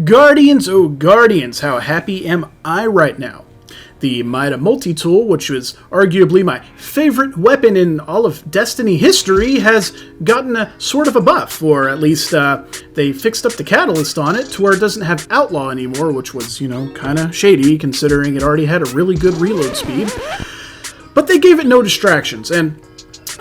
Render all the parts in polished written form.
Guardians, oh Guardians, how happy am I right now? The Mida multi-tool, which was arguably my favorite weapon in all of Destiny history, has gotten a sort of a buff, or at least they fixed up the catalyst on it to where it doesn't have Outlaw anymore, which was, kind of shady considering it already had a really good reload speed. But they gave it no distractions, and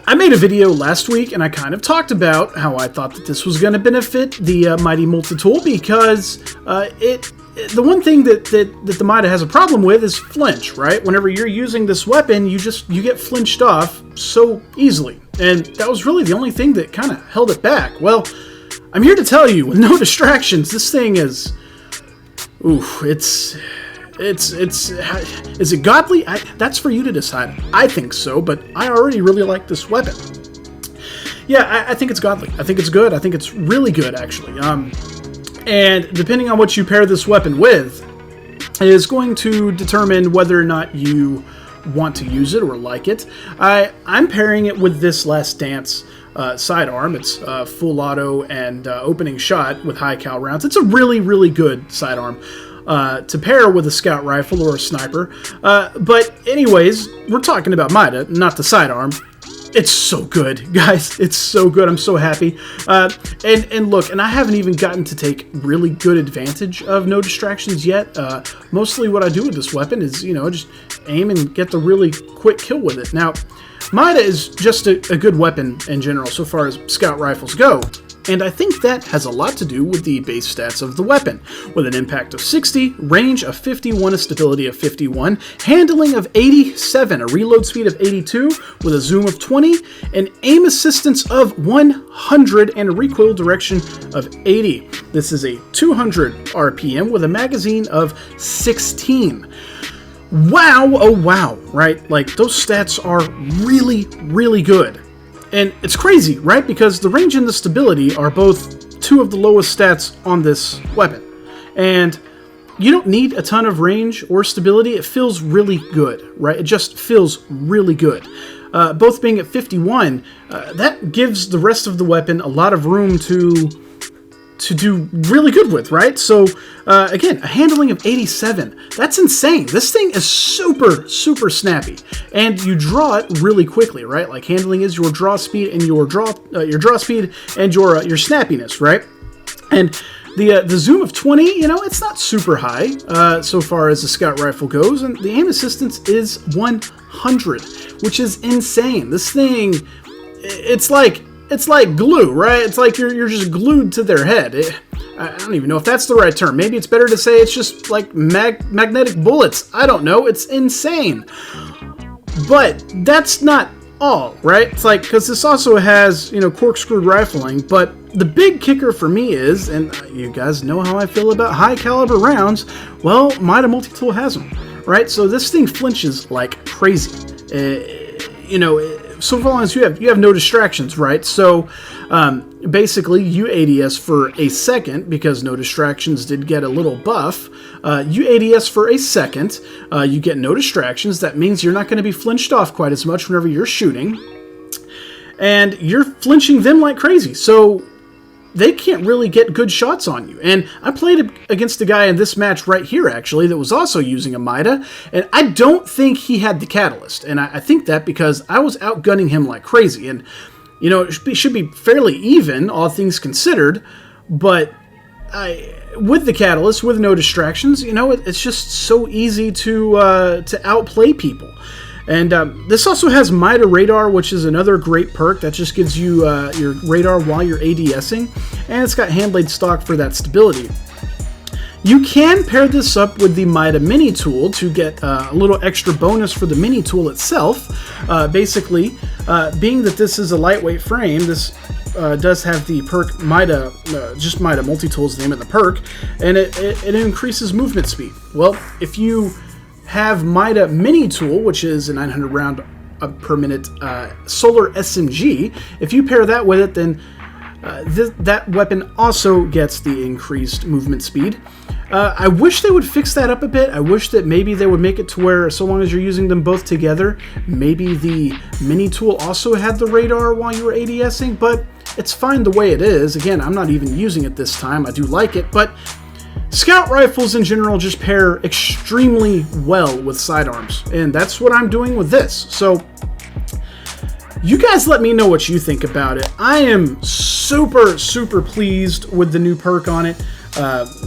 I made a video last week, and I kind of talked about how I thought that this was going to benefit the Mighty Multi-Tool because the one thing that the Mida has a problem with is flinch, right? Whenever you're using this weapon, you get flinched off so easily, and that was really the only thing that kind of held it back. Well, I'm here to tell you, with no distractions, this thing is, is it godly? That's for you to decide. I think so, but I already really like this weapon. Yeah, I think it's godly. I think it's good. I think it's really good, actually. And depending on what you pair this weapon with is going to determine whether or not you want to use it or like it. I'm pairing it with this Last Dance sidearm. It's full auto and opening shot with high cal rounds. It's a really, really good sidearm to pair with a scout rifle or a sniper. But anyways, we're talking about Mida, not the sidearm. It's so good, guys. It's so good. I'm so happy. And look, and I haven't even gotten to take really good advantage of no distractions yet. Mostly what I do with this weapon is, just aim and get the really quick kill with it. Now, Mida is just a good weapon in general so far as scout rifles go. And I think that has a lot to do with the base stats of the weapon, with an impact of 60, range of 51, a stability of 51, handling of 87, a reload speed of 82, with a zoom of 20, an aim assistance of 100, and a recoil direction of 80. This is a 200 RPM with a magazine of 16. Wow, oh wow, right? Like, those stats are really, really good. And it's crazy, right? Because the range and the stability are both two of the lowest stats on this weapon. And you don't need a ton of range or stability. It feels really good, right? It just feels really good. Both being at 51, that gives the rest of the weapon a lot of room to do really good with, right? So, again, a handling of 87. That's insane. This thing is super, super snappy. And you draw it really quickly, right? Like, handling is your draw speed and your draw speed and your snappiness, right? And the zoom of 20, it's not super high so far as the scout rifle goes, and the aim assistance is 100, which is insane. This thing, it's like glue, right? It's like you're just glued to their head. I don't even know if that's the right term. Maybe it's better to say it's just like magnetic bullets. I don't know. It's insane. But that's not all, right? It's like, because this also has, corkscrewed rifling, but the big kicker for me is, and you guys know how I feel about high caliber rounds, well, Mida Multi-Tool has them, right? So this thing flinches like crazy. So long as you have no distractions, right? So basically you ADS for a second, because no distractions did get a little buff. You ADS for a second, you get no distractions. That means you're not going to be flinched off quite as much whenever you're shooting. And you're flinching them like crazy. So they can't really get good shots on you. And I played against a guy in this match right here, actually, that was also using a Mida, and I don't think he had the catalyst. And I think that because I was outgunning him like crazy. And, it should be fairly even, all things considered, but with the catalyst, with no distractions, it's just so easy to outplay people. And this also has Mida Radar, which is another great perk that just gives you your radar while you're ADSing, and it's got handblade stock for that stability. You can pair this up with the Mida Mini Tool to get a little extra bonus for the Mini Tool itself. Basically, being that this is a lightweight frame, this does have the perk Mida, just Mida Multi-Tool is the name of the perk, and it increases movement speed. Well, if you have Mida Mini Tool, which is a 900 round per minute solar SMG. If you pair that with it, then that weapon also gets the increased movement speed. I wish they would fix that up a bit. I wish that maybe they would make it to where, so long as you're using them both together, maybe the Mini Tool also had the radar while you were ADSing, but it's fine the way it is. Again, I'm not even using it this time. I do like it, but Scout rifles in general just pair extremely well with sidearms, and that's what I'm doing with this. So you guys let me know what you think about it. I am super, super pleased with the new perk on it,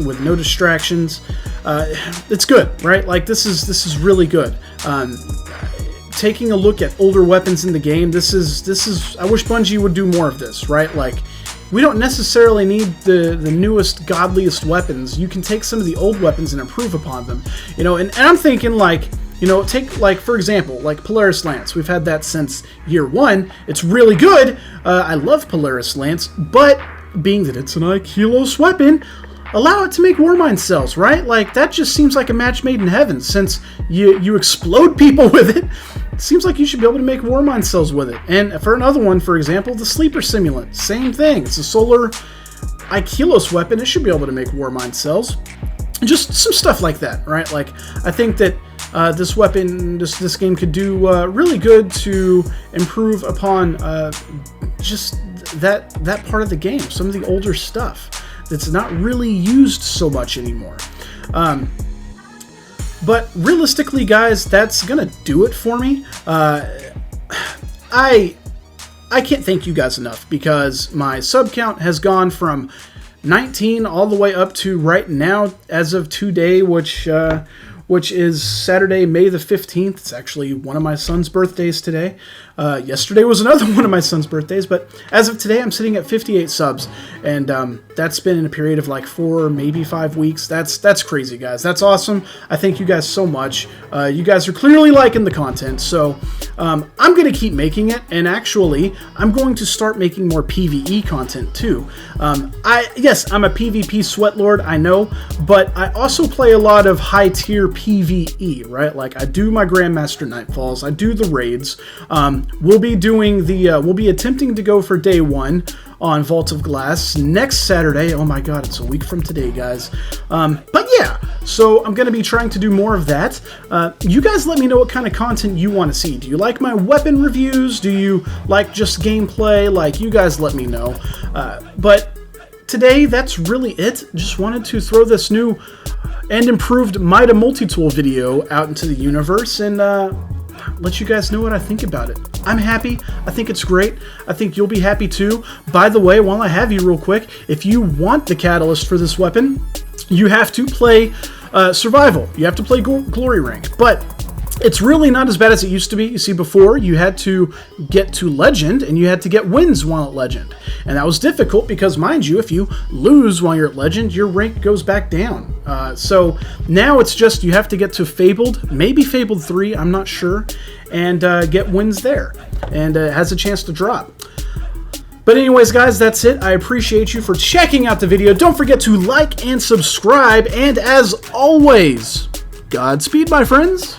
with no distractions. It's good, right? Like, this is really good. Taking a look at older weapons in the game, this is. I wish Bungie would do more of this, right? Like, we don't necessarily need the newest, godliest weapons. You can take some of the old weapons and improve upon them, you know. And I'm thinking, like, you know, take, like, for example, like Polaris Lance. We've had that since year 1. It's really good. I love Polaris Lance, but being that it's an Ikelos weapon, allow it to make Warmind cells, right? Like, that just seems like a match made in heaven. Since you explode people with it, it seems like you should be able to make Warmind cells with it. And for another one, for example, the Sleeper Simulant. Same thing. It's a solar Ikelos weapon. It should be able to make Warmind cells. Just some stuff like that, right? Like, I think that this weapon, this game could do really good to improve upon just that part of the game. Some of the older stuff that's not really used so much anymore. But realistically, guys, that's gonna do it for me. I can't thank you guys enough, because my sub count has gone from 19 all the way up to right now, as of today, which is Saturday, May the 15th. It's actually one of my son's birthdays today. Yesterday was another one of my son's birthdays, but as of today, I'm sitting at 58 subs, and that's been in a period of like 4, maybe 5 weeks. That's crazy, guys. That's awesome. I thank you guys so much. You guys are clearly liking the content, so I'm going to keep making it, and actually, I'm going to start making more PvE content too. Yes, I'm a PvP sweatlord, I know, but I also play a lot of high-tier PvE, right? Like, I do my Grandmaster Nightfalls, I do the raids. We'll be doing we'll be attempting to go for day 1 on Vault of Glass next Saturday. Oh my god, it's a week from today, guys. But yeah, so I'm going to be trying to do more of that. You guys let me know what kind of content you want to see. Do you like my weapon reviews? Do you like just gameplay? Like, you guys let me know. But today, that's really it. Just wanted to throw this new and improved Mida multi-tool video out into the universe, and let you guys know what I think about it. I'm happy. I think it's great. I think you'll be happy too. By the way, while I have you real quick, if you want the catalyst for this weapon, you have to play Survival. You have to play Glory Rank. But it's really not as bad as it used to be. You see, before, you had to get to Legend, and you had to get wins while at Legend. And that was difficult because, mind you, if you lose while you're at Legend, your rank goes back down. So now it's just you have to get to Fabled, maybe Fabled 3, I'm not sure, and get wins there. And it has a chance to drop. But anyways, guys, that's it. I appreciate you for checking out the video. Don't forget to like and subscribe. And as always, Godspeed, my friends.